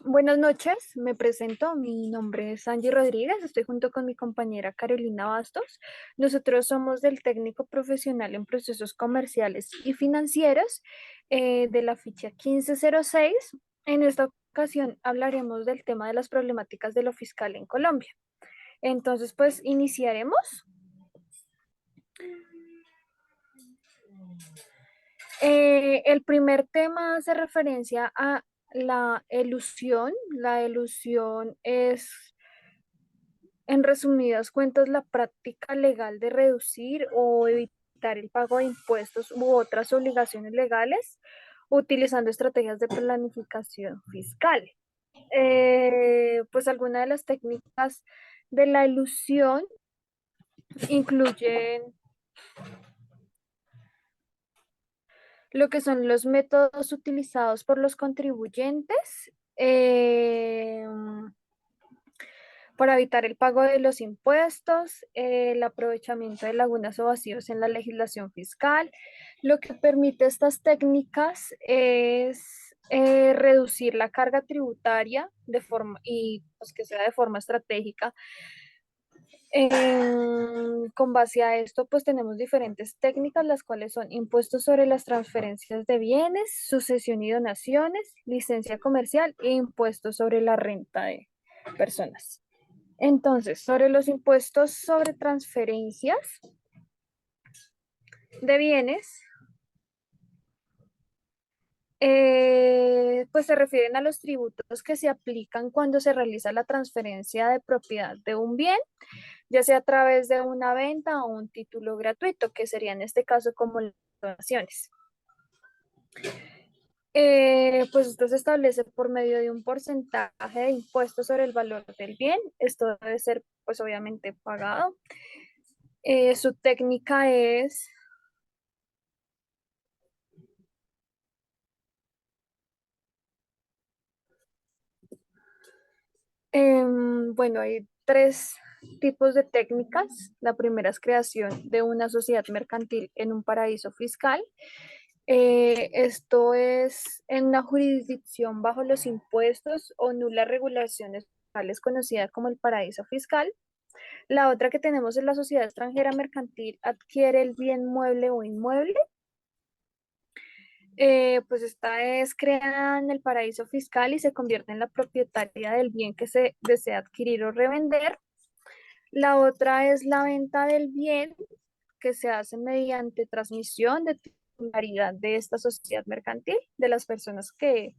Buenas noches, me presento, mi nombre es Angie Rodríguez, estoy junto con mi compañera Carolina Bastos. Nosotros somos del técnico profesional en procesos comerciales y financieros de la ficha 1506. En esta ocasión hablaremos del tema de las problemáticas de lo fiscal en Colombia. Entonces, pues iniciaremos. El primer tema hace referencia a la elusión. La elusión es, en resumidas cuentas, la práctica legal de reducir o evitar el pago de impuestos u otras obligaciones legales utilizando estrategias de planificación fiscal. Pues algunas de las técnicas de la elusión incluyen lo que son los métodos utilizados por los contribuyentes para evitar el pago de los impuestos, el aprovechamiento de lagunas o vacíos en la legislación fiscal. Lo que permite estas técnicas es reducir la carga tributaria de forma y pues, que sea de forma estratégica. Con base a esto, pues tenemos diferentes técnicas, las cuales son impuestos sobre las transferencias de bienes, sucesión y donaciones, licencia comercial e impuestos sobre la renta de personas. Entonces, sobre los impuestos sobre transferencias de bienes, pues se refieren a los tributos que se aplican cuando se realiza la transferencia de propiedad de un bien, ya sea a través de una venta o un título gratuito, que sería en este caso como las donaciones. Pues esto se establece por medio de un porcentaje de impuesto sobre el valor del bien. Esto debe ser, pues obviamente, pagado. Su técnica es, bueno, hay tres tipos de técnicas. La primera es creación de una sociedad mercantil en un paraíso fiscal. Esto es en una jurisdicción bajo los impuestos o nulas regulaciones fiscales conocida como el paraíso fiscal. La otra que tenemos es la sociedad extranjera mercantil adquiere el bien mueble o inmueble. Pues esta es creada en el paraíso fiscal y se convierte en la propietaria del bien que se desea adquirir o revender. La otra es la venta del bien que se hace mediante transmisión de titularidad de esta sociedad mercantil de las personas que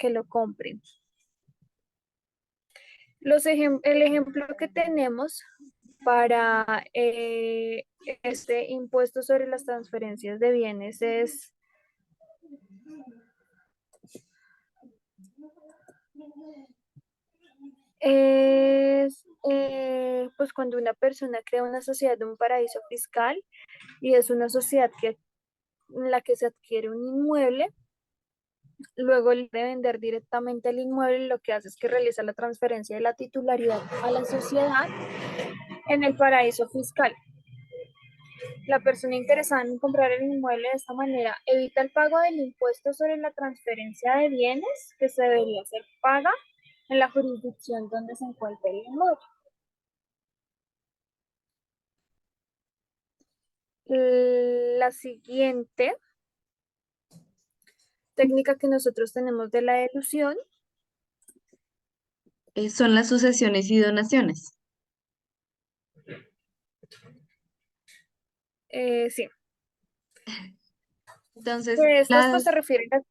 lo compren. El ejemplo que tenemos para este impuesto sobre las transferencias de bienes es pues cuando una persona crea una sociedad de un paraíso fiscal y es una sociedad en la que se adquiere un inmueble. Luego de vender directamente el inmueble, lo que hace es que realiza la transferencia de la titularidad a la sociedad en el paraíso fiscal. La persona interesada en comprar el inmueble de esta manera evita el pago del impuesto sobre la transferencia de bienes que se debería ser paga en la jurisdicción donde se encuentra el inmueble. La siguiente técnica que nosotros tenemos de la elusión, Son las sucesiones y donaciones. sí, Entonces, que estas pues se las... refieren a...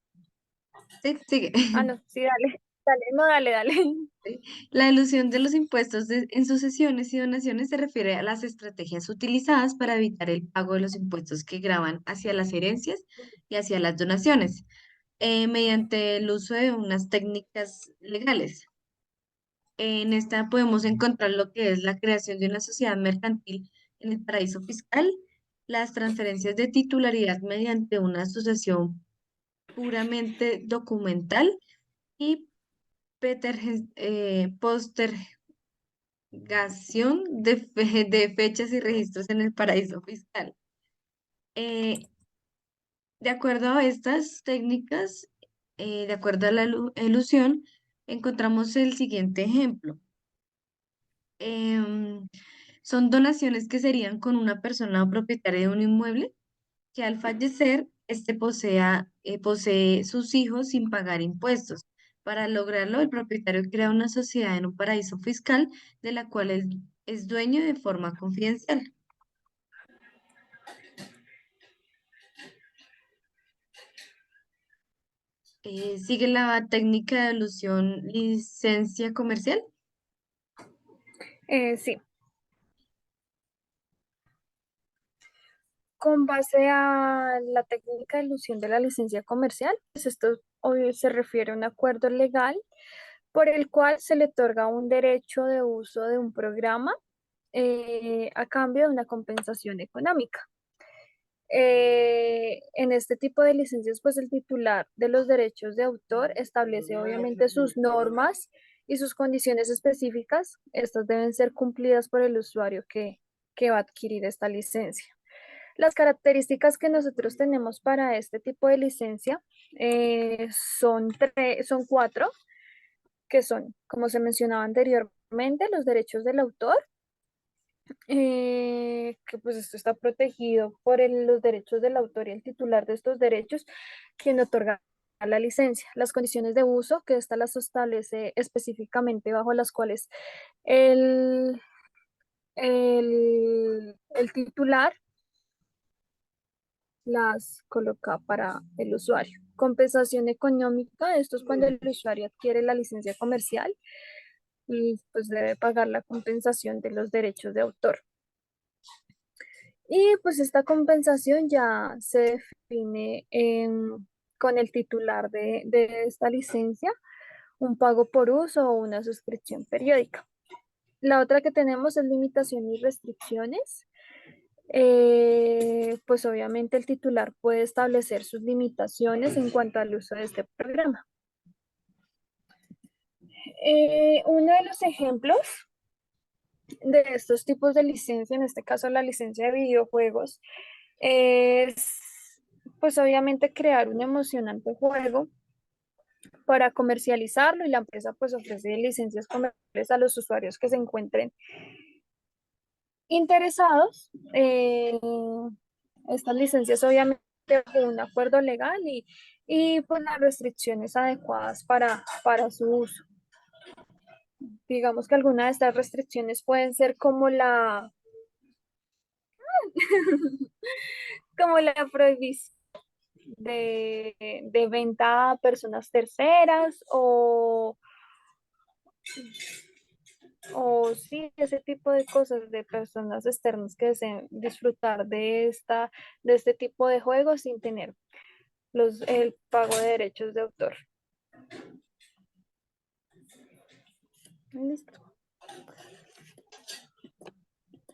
Sí, sigue. Ah, no, sí, dale, dale, no, dale, dale. Sí. La elusión de los impuestos en sucesiones y donaciones se refiere a las estrategias utilizadas para evitar el pago de los impuestos que gravan hacia las herencias y hacia las donaciones, mediante el uso de unas técnicas legales. En esta podemos encontrar lo que es la creación de una sociedad mercantil en el paraíso fiscal, las transferencias de titularidad mediante una asociación puramente documental y postergación de fechas y registros en el paraíso fiscal. Eh, de acuerdo a estas técnicas, de acuerdo a la elusión, encontramos el siguiente ejemplo. Em, Son donaciones que serían con una persona o propietaria de un inmueble que al fallecer, este posee sus hijos sin pagar impuestos. Para lograrlo, el propietario crea una sociedad en un paraíso fiscal de la cual él es dueño de forma confidencial. Sigue la técnica de alusión licencia comercial. Sí, con base a la técnica de ilusión de la licencia comercial, pues esto hoy se refiere a un acuerdo legal por el cual se le otorga un derecho de uso de un programa a cambio de una compensación económica. En este tipo de licencias, pues el titular de los derechos de autor establece obviamente sus normas y sus condiciones específicas. Estas deben ser cumplidas por el usuario que va a adquirir esta licencia. Las características que nosotros tenemos para este tipo de licencia son cuatro, que son, como se mencionaba anteriormente, los derechos del autor, que pues esto está protegido por los derechos del autor y el titular de estos derechos, quien otorga la licencia. Las condiciones de uso, que esta las establece específicamente bajo las cuales el, el titular las coloca para el usuario. Compensación económica, esto es cuando el usuario adquiere la licencia comercial y pues debe pagar la compensación de los derechos de autor. Y pues esta compensación ya se define con el titular de esta licencia, un pago por uso o una suscripción periódica. La otra que tenemos es limitación y restricciones. Pues obviamente el titular puede establecer sus limitaciones en cuanto al uso de este programa. Uno de los ejemplos de estos tipos de licencia, en este caso la licencia de videojuegos, es pues obviamente crear un emocionante juego para comercializarlo y la empresa pues ofrece licencias comerciales a los usuarios que se encuentren interesados. Estas licencias obviamente con un acuerdo legal y pues las restricciones adecuadas para su uso. Digamos que algunas de estas restricciones pueden ser como como la prohibición de venta a personas terceras o sí, ese tipo de cosas de personas externas que deseen disfrutar de este tipo de juegos sin tener el pago de derechos de autor. Listo.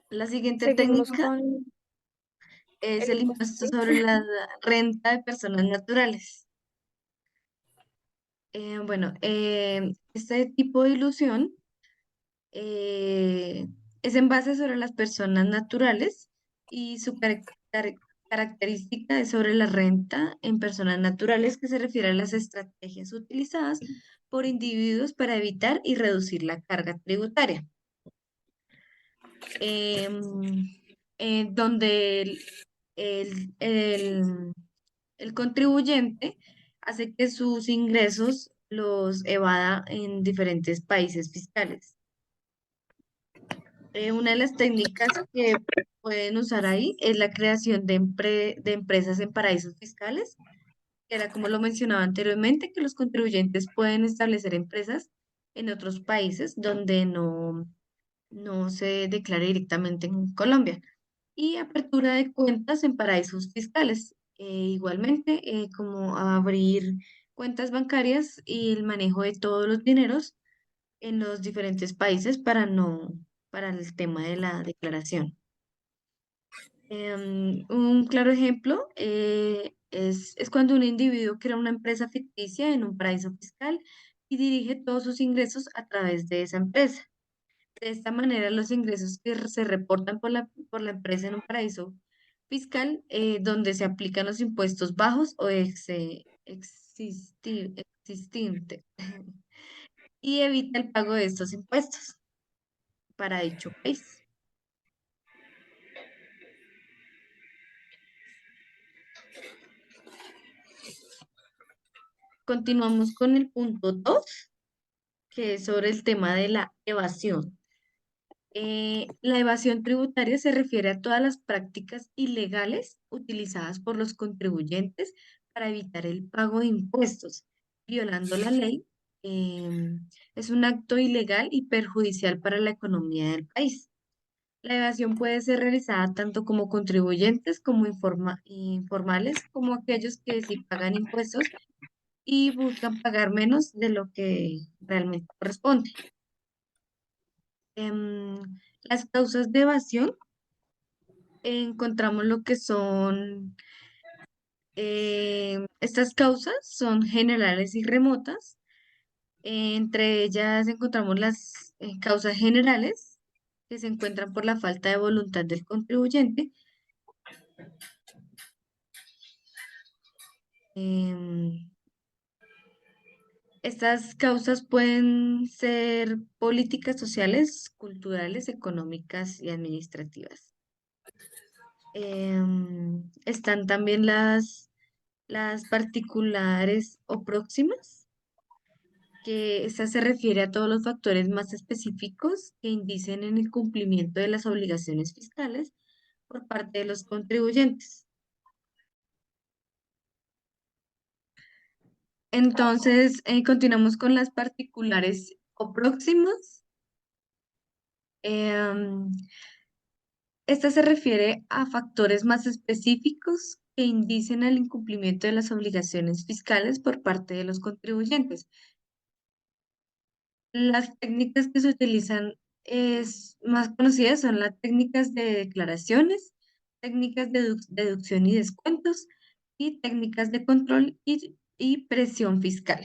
La siguiente Seguimos técnica con es el el impuesto. impuesto ¿Sí? sobre la renta de personas naturales. Este tipo de ilusión eh, es en base sobre las personas naturales y su característica es sobre la renta en personas naturales, que se refiere a las estrategias utilizadas por individuos para evitar y reducir la carga tributaria. Em, Donde el, el- el contribuyente hace que sus ingresos los evada en diferentes países fiscales. Una de las técnicas que pueden usar ahí es la creación de empresas en paraísos fiscales, que era como lo mencionaba anteriormente, que los contribuyentes pueden establecer empresas en otros países donde no se declare directamente en Colombia. Y apertura de cuentas en paraísos fiscales. Igualmente, como abrir cuentas bancarias y el manejo de todos los dineros en los diferentes países para el tema de la declaración. Un claro ejemplo es cuando un individuo crea una empresa ficticia en un paraíso fiscal y dirige todos sus ingresos a través de esa empresa. De esta manera, los ingresos que se reportan por la empresa en un paraíso fiscal, donde se aplican los impuestos bajos o existentes, y evita el pago de estos impuestos para dicho país. Continuamos con el punto 2, que es sobre el tema de la evasión. La evasión tributaria se refiere a todas las prácticas ilegales utilizadas por los contribuyentes para evitar el pago de impuestos, violando la ley. Es un acto ilegal y perjudicial para la economía del país. La evasión puede ser realizada tanto como contribuyentes como informales, como aquellos que sí pagan impuestos y buscan pagar menos de lo que realmente corresponde. Las causas de evasión, encontramos lo que son, estas causas son generales y remotas. Entre ellas encontramos las causas generales, que se encuentran por la falta de voluntad del contribuyente. Em, Estas causas pueden ser políticas sociales, culturales, económicas y administrativas. Están también las particulares o próximas, que esta se refiere a todos los factores más específicos que indicen en el cumplimiento de las obligaciones fiscales por parte de los contribuyentes. Entonces, continuamos con las particulares o próximas. Em, Esta se refiere a factores más específicos que indicen el incumplimiento de las obligaciones fiscales por parte de los contribuyentes. Las técnicas que se utilizan más conocidas son las técnicas de declaraciones, técnicas de deducción y descuentos y técnicas de control y presión fiscal.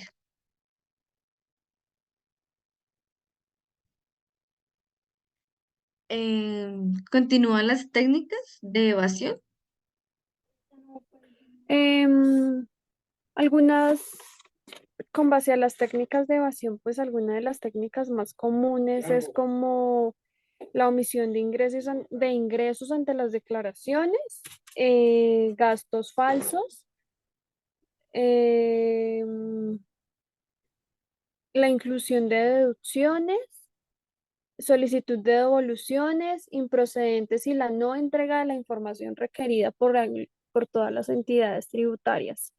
Continúan las técnicas de evasión. Em, algunas, con base a las técnicas de evasión, pues algunas de las técnicas más comunes es como la omisión de ingresos ante las declaraciones, gastos falsos, em, la inclusión de deducciones, solicitud de devoluciones improcedentes y la no entrega de la información requerida por todas las entidades tributarias.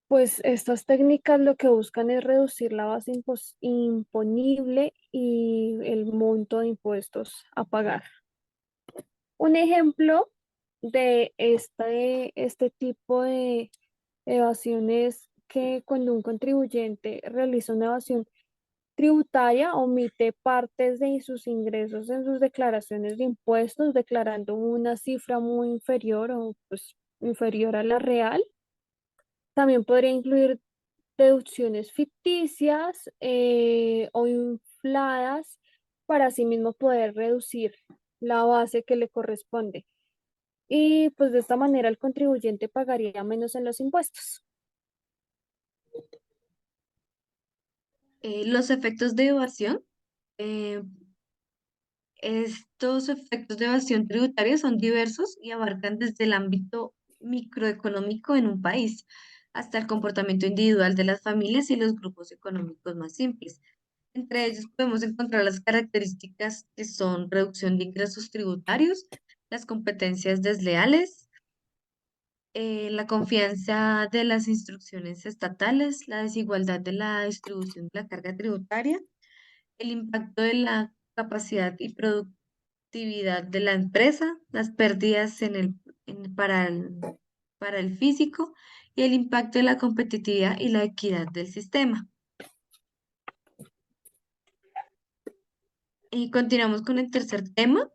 Pues estas técnicas lo que buscan es reducir la base imponible y el monto de impuestos a pagar. Un ejemplo de este tipo de evasión es que cuando un contribuyente realiza una evasión tributaria, omite partes de sus ingresos en sus declaraciones de impuestos, declarando una cifra muy inferior o pues inferior a la real. También podría incluir deducciones ficticias o infladas para asimismo poder reducir la base que le corresponde. Y pues de esta manera el contribuyente pagaría menos en los impuestos. Los efectos de evasión. eh, Estos efectos de evasión tributaria son diversos y abarcan desde el ámbito microeconómico en un país hasta el comportamiento individual de las familias y los grupos económicos más simples. Entre ellos podemos encontrar las características que son reducción de ingresos tributarios, las competencias desleales, la confianza de las instrucciones estatales, la desigualdad de la distribución de la carga tributaria, el impacto de la capacidad y productividad de la empresa, las pérdidas para el físico y el impacto de la competitividad y la equidad del sistema. Y continuamos con el tercer tema,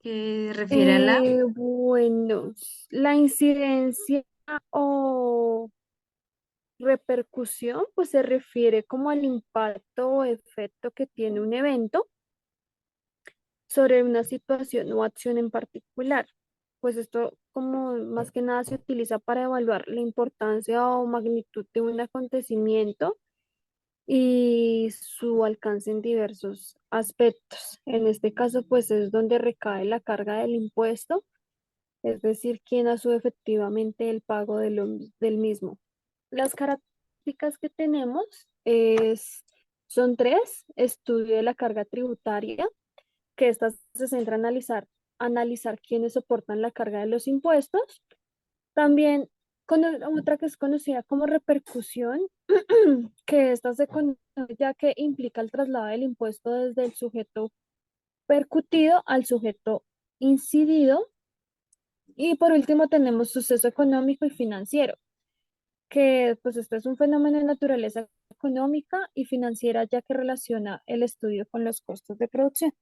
que refiere a la... Bueno, la incidencia o repercusión, pues se refiere como al impacto o efecto que tiene un evento sobre una situación o acción en particular. Pues esto como más que nada se utiliza para evaluar la importancia o magnitud de un acontecimiento y su alcance en diversos aspectos. En este caso, pues es donde recae la carga del impuesto, es decir, quién asume efectivamente el pago del mismo. Las características que tenemos son tres: estudio de la carga tributaria, que esta se centra en analizar quiénes soportan la carga de los impuestos. También otra que es conocida como repercusión, que esta se conoce ya que implica el traslado del impuesto desde el sujeto percutido al sujeto incidido. Y por último tenemos suceso económico y financiero, que pues este es un fenómeno de naturaleza económica y financiera ya que relaciona el estudio con los costos de producción.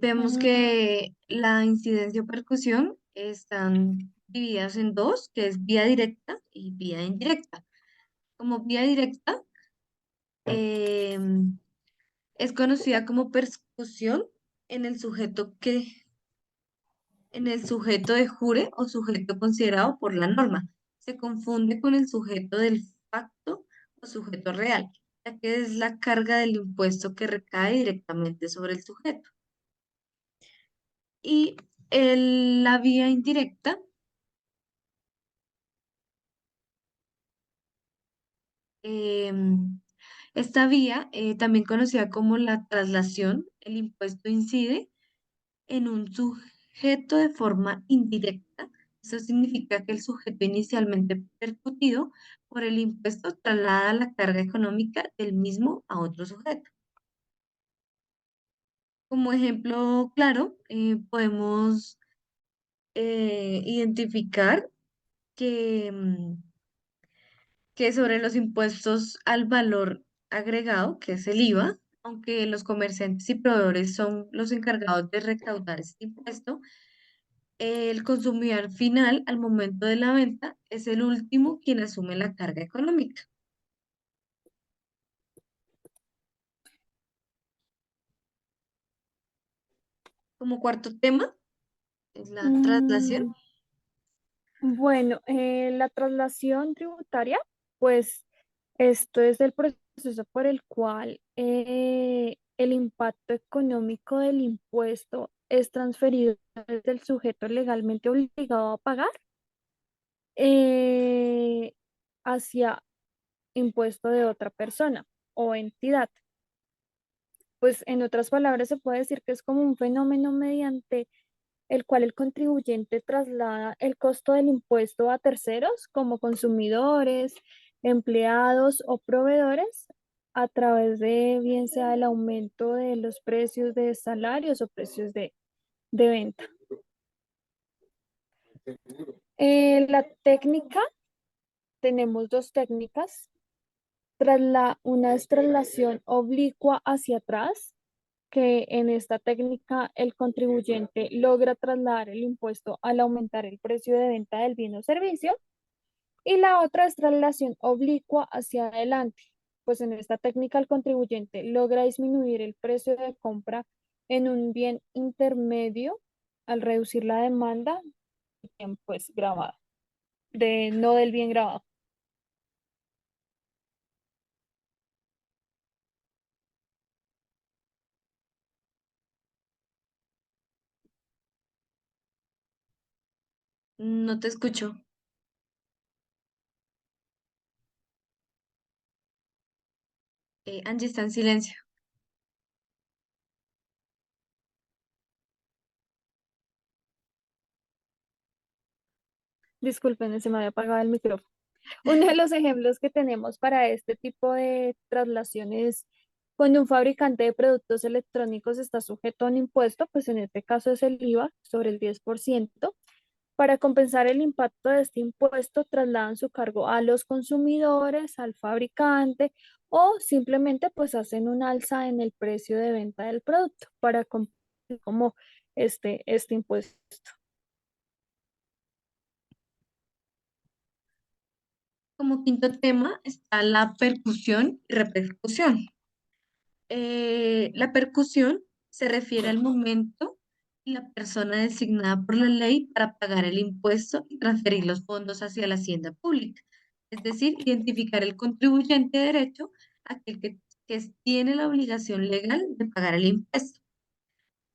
Vemos Mm, que la incidencia o percusión están divididas en dos, que es vía directa y vía indirecta. Como vía directa, em, es conocida como percusión en el sujeto en el sujeto de jure o sujeto considerado por la norma. Se confunde con el sujeto del facto o sujeto real, ya que es la carga del impuesto que recae directamente sobre el sujeto. Y la vía indirecta, em, esta vía, también conocida como la traslación, el impuesto incide en un sujeto de forma indirecta. Eso significa que el sujeto inicialmente percutido por el impuesto traslada la carga económica del mismo a otro sujeto. Como ejemplo claro, podemos identificar que, que sobre los impuestos al valor agregado, que es el IVA, aunque los comerciantes y proveedores son los encargados de recaudar este impuesto, el consumidor final al momento de la venta es el último quien asume la carga económica. Como cuarto tema es la traslación. mm, bueno, la traslación tributaria, pues esto es el proceso por el cual el impacto económico del impuesto es transferido desde el sujeto legalmente obligado a pagar eh, hacia impuesto de otra persona o entidad. Pues en otras palabras se puede decir que es como un fenómeno mediante el cual el contribuyente traslada el costo del impuesto a terceros como consumidores, empleados o proveedores a través de bien sea el aumento de los precios de salarios o precios de venta. La técnica, tenemos dos técnicas. Una es traslación oblicua hacia atrás, que en esta técnica el contribuyente logra trasladar el impuesto al aumentar el precio de venta del bien o servicio. Y la otra es traslación oblicua hacia adelante, pues en esta técnica el contribuyente logra disminuir el precio de compra en un bien intermedio al reducir la demanda del bien pues grabado, no del bien grabado. No te escucho. Angie está en silencio. Disculpen, se me había apagado el micrófono. Uno de los ejemplos que tenemos para este tipo de traslaciones, cuando un fabricante de productos electrónicos está sujeto a un impuesto, pues en este caso es el IVA sobre el 10%. Para compensar el impacto de este impuesto, trasladan su cargo a los consumidores, al fabricante o simplemente pues hacen un alza en el precio de venta del producto para compensar como este impuesto. Como quinto tema está la percusión y repercusión. La percusión se refiere al momento y la persona designada por la ley para pagar el impuesto y transferir los fondos hacia la hacienda pública. Es decir, identificar el contribuyente de derecho, aquel que tiene la obligación legal de pagar el impuesto.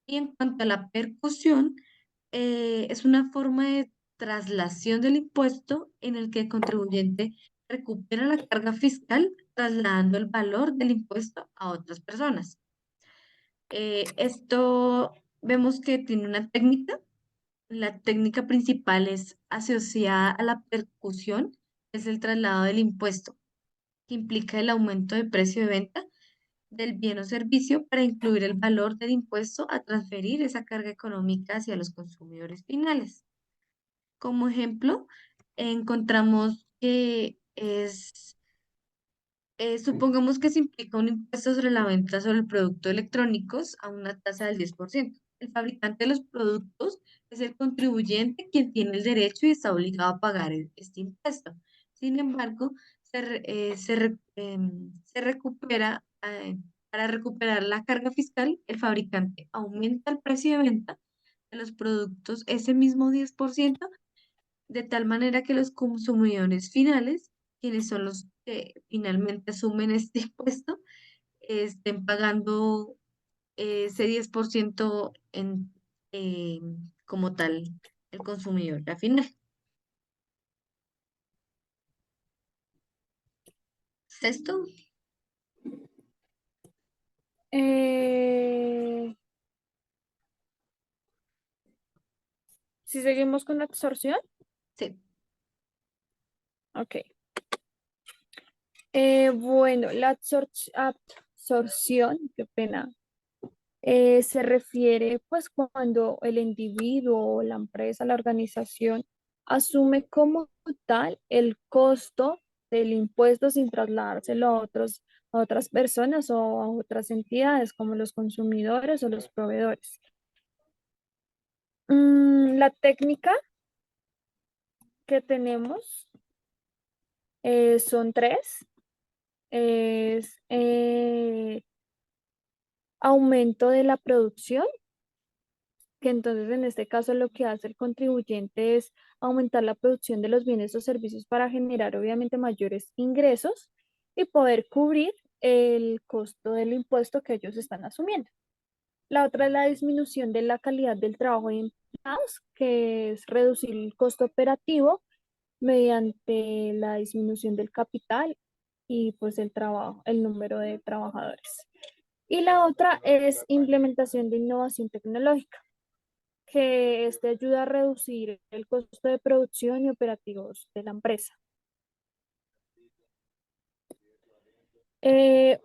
Y en cuanto a la percusión, es una forma de traslación del impuesto en el que el contribuyente recupera la carga fiscal trasladando el valor del impuesto a otras personas. Esto vemos que tiene una técnica. La técnica principal es asociada a la percusión, es el traslado del impuesto, que implica el aumento de precio de venta del bien o servicio para incluir el valor del impuesto a transferir esa carga económica hacia los consumidores finales. Como ejemplo, encontramos que supongamos que se implica un impuesto sobre la venta sobre productos electrónicos a una tasa del 10%. El fabricante de los productos es el contribuyente quien tiene el derecho y está obligado a pagar este impuesto. Sin embargo, se recupera, para recuperar la carga fiscal, el fabricante aumenta el precio de venta de los productos ese mismo 10%, de tal manera que los consumidores finales, quienes son los que finalmente asumen este impuesto, estén pagando ese 10% eh, como tal el consumidor al final. Sexto, Eh, si seguimos con la absorción, sí, ok. Bueno, la absorción, qué pena, se refiere pues cuando el individuo, la empresa, la organización asume como tal el costo del impuesto sin trasladárselo a otras personas o a otras entidades como los consumidores o los proveedores. La técnica que tenemos son tres. Es aumento de la producción, que entonces en este caso lo que hace el contribuyente es aumentar la producción de los bienes o servicios para generar obviamente mayores ingresos y poder cubrir el costo del impuesto que ellos están asumiendo. La otra es la disminución de la calidad del trabajo de empleados, que es reducir el costo operativo mediante la disminución del capital y pues el trabajo, el número de trabajadores. Y la otra es implementación de innovación tecnológica, que este ayuda a reducir el costo de producción y operativos de la empresa.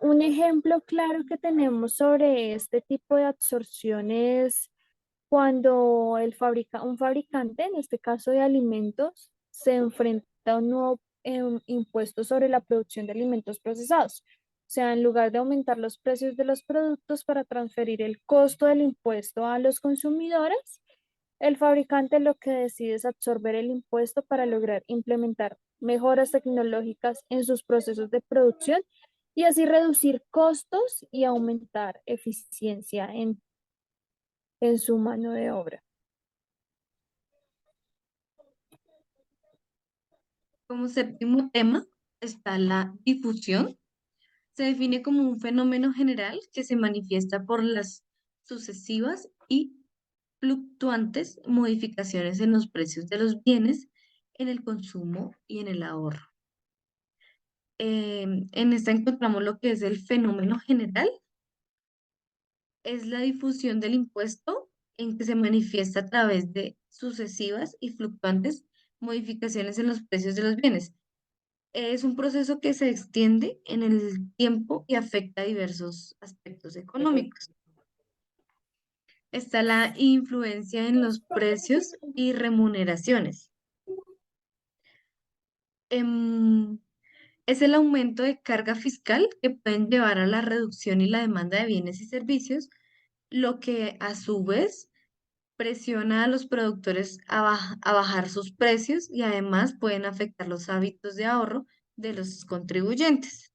Un ejemplo claro que tenemos sobre este tipo de absorción es cuando un fabricante, en este caso de alimentos, se enfrenta a un nuevo impuesto sobre la producción de alimentos procesados. O sea, en lugar de aumentar los precios de los productos para transferir el costo del impuesto a los consumidores, el fabricante lo que decide es absorber el impuesto para lograr implementar mejoras tecnológicas en sus procesos de producción y así reducir costos y aumentar eficiencia en su mano de obra. como séptimo tema está la difusión. Se define como un fenómeno general que se manifiesta por las sucesivas y fluctuantes modificaciones en los precios de los bienes, en el consumo y en el ahorro. En esta encontramos lo que es el fenómeno general, es la difusión del impuesto en que se manifiesta a través de sucesivas y fluctuantes modificaciones en los precios de los bienes. Es un proceso que se extiende en el tiempo y afecta a diversos aspectos económicos. Está la influencia en los precios y remuneraciones. Em, es el aumento de carga fiscal que pueden llevar a la reducción y la demanda de bienes y servicios, lo que a su vez presiona a los productores a bajar sus precios y además pueden afectar los hábitos de ahorro de los contribuyentes.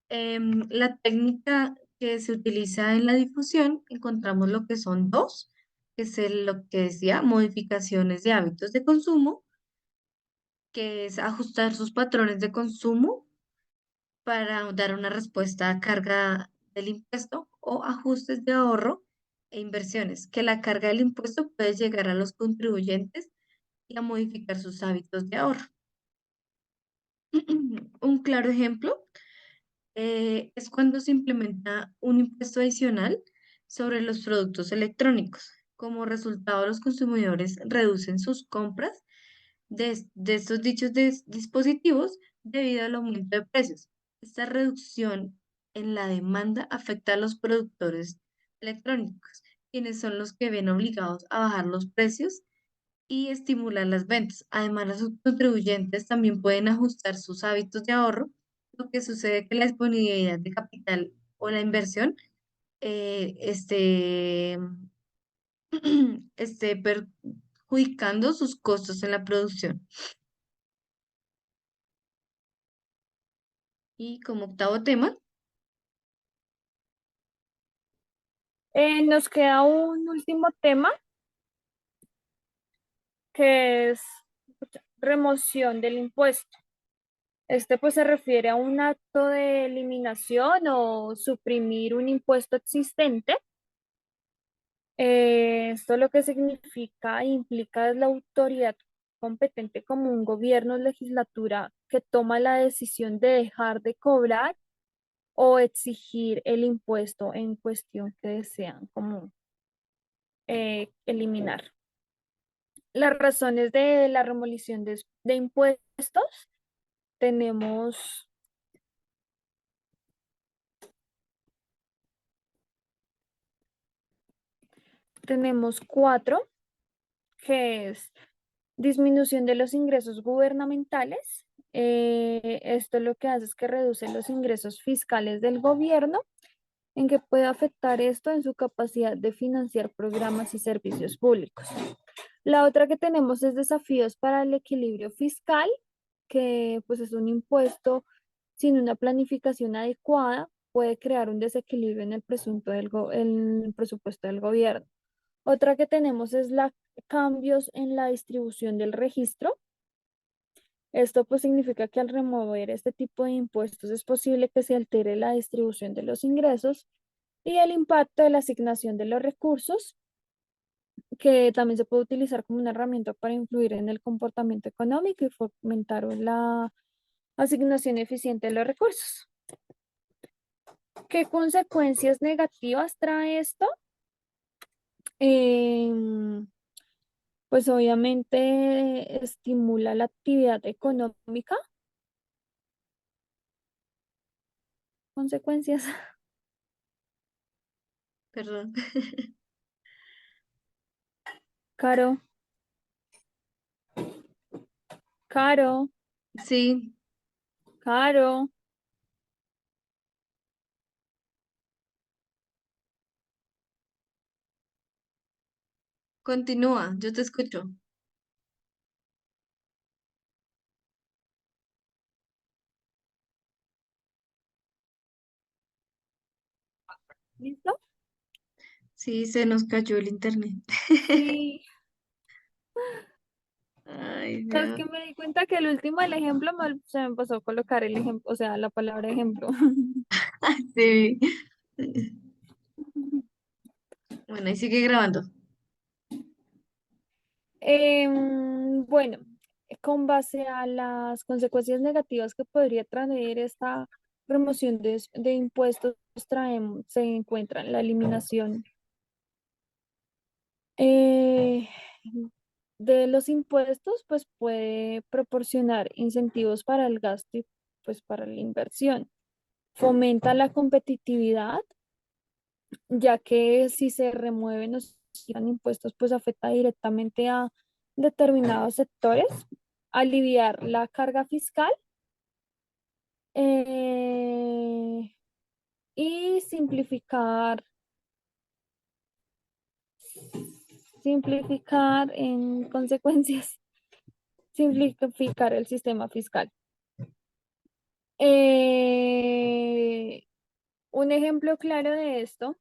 La técnica que se utiliza en la difusión, encontramos lo que son dos, que es lo que decía, modificaciones de hábitos de consumo, que es ajustar sus patrones de consumo para dar una respuesta a carga del impuesto o ajustes de ahorro e inversiones, que la carga del impuesto puede llegar a los contribuyentes y a modificar sus hábitos de ahorro. Un claro ejemplo es cuando se implementa un impuesto adicional sobre los productos electrónicos. Como resultado, los consumidores reducen sus compras de estos dichos dispositivos debido al aumento de precios. Esta reducción en la demanda afecta a los productores electrónicos, quienes son los que ven obligados a bajar los precios y estimular las ventas. Además, los contribuyentes también pueden ajustar sus hábitos de ahorro, lo que sucede que la disponibilidad de capital o la inversión esté perjudicando sus costos en la producción. Y como octavo tema, Nos queda un último tema que es remoción del impuesto. Este pues se refiere a un acto de eliminación o suprimir un impuesto existente. Esto lo que significa e implica es la autoridad competente como un gobierno o legislatura que toma la decisión de dejar de cobrar o exigir el impuesto en cuestión que desean como eliminar. Las razones de la remolición de impuestos tenemos, tenemos cuatro, que es disminución de los ingresos gubernamentales. Esto lo que hace es que reduce los ingresos fiscales del gobierno, en que puede afectar esto en su capacidad de financiar programas y servicios públicos. La otra que tenemos es desafíos para el equilibrio fiscal, que pues es un impuesto sin una planificación adecuada, puede crear un desequilibrio en el el presupuesto del gobierno. Otra que tenemos es la cambios en la distribución del registro. Esto pues significa que al remover este tipo de impuestos es posible que se altere la distribución de los ingresos y el impacto de la asignación de los recursos, que también se puede utilizar como una herramienta para influir en el comportamiento económico y fomentar la asignación eficiente de los recursos. ¿Qué consecuencias negativas trae esto? Em, pues obviamente estimula la actividad económica. Consecuencias. perdón, Caro, caro, sí, caro. continúa, yo te escucho. ¿Listo? Sí, se nos cayó el internet. Sí. Ay, ¿Sabes Dios. que me di cuenta que el último del ejemplo se me pasó a colocar el ejemplo, o sea, la palabra ejemplo? Sí. Bueno, y sigue grabando. Bueno, con base a las consecuencias negativas que podría traer esta remoción de impuestos, se encuentra la eliminación eh, de los impuestos, pues puede proporcionar incentivos para el gasto y pues para la inversión. Fomenta la competitividad, ya que si se remueven o se quitan impuestos, pues afecta directamente a determinados sectores, aliviar la carga fiscal eh, y simplificar en consecuencias, simplificar el sistema fiscal. Eh, Un ejemplo claro de esto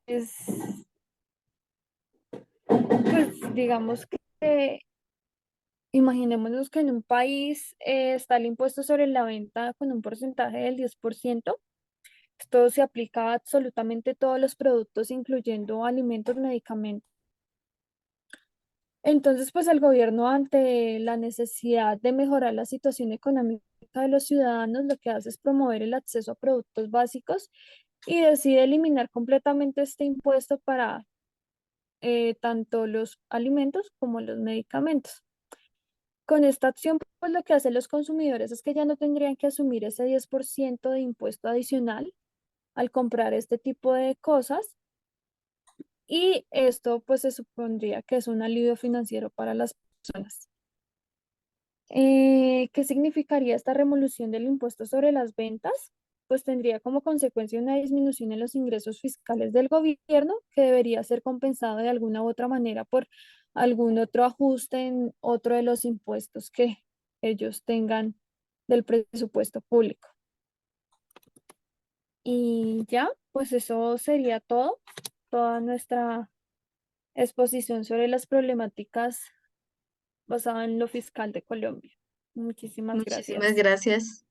es, pues, digamos que imaginémonos que en un país está el impuesto sobre la venta con un porcentaje del 10%. Esto se aplica a absolutamente todos los productos, incluyendo alimentos, medicamentos. Entonces, pues el gobierno, ante la necesidad de mejorar la situación económica de los ciudadanos, lo que hace es promover el acceso a productos básicos y decide eliminar completamente este impuesto para tanto los alimentos como los medicamentos. Con esta acción, pues lo que hacen los consumidores es que ya no tendrían que asumir ese 10% de impuesto adicional al comprar este tipo de cosas, y esto pues se supondría que es un alivio financiero para las personas. ¿Qué significaría esta revolución del impuesto sobre las ventas? Pues tendría como consecuencia una disminución en los ingresos fiscales del gobierno, que debería ser compensado de alguna u otra manera por algún otro ajuste en otro de los impuestos que ellos tengan del presupuesto público. Y ya, pues eso sería todo, toda nuestra exposición sobre las problemáticas basada en lo fiscal de Colombia. Muchísimas Muchísimas gracias. gracias.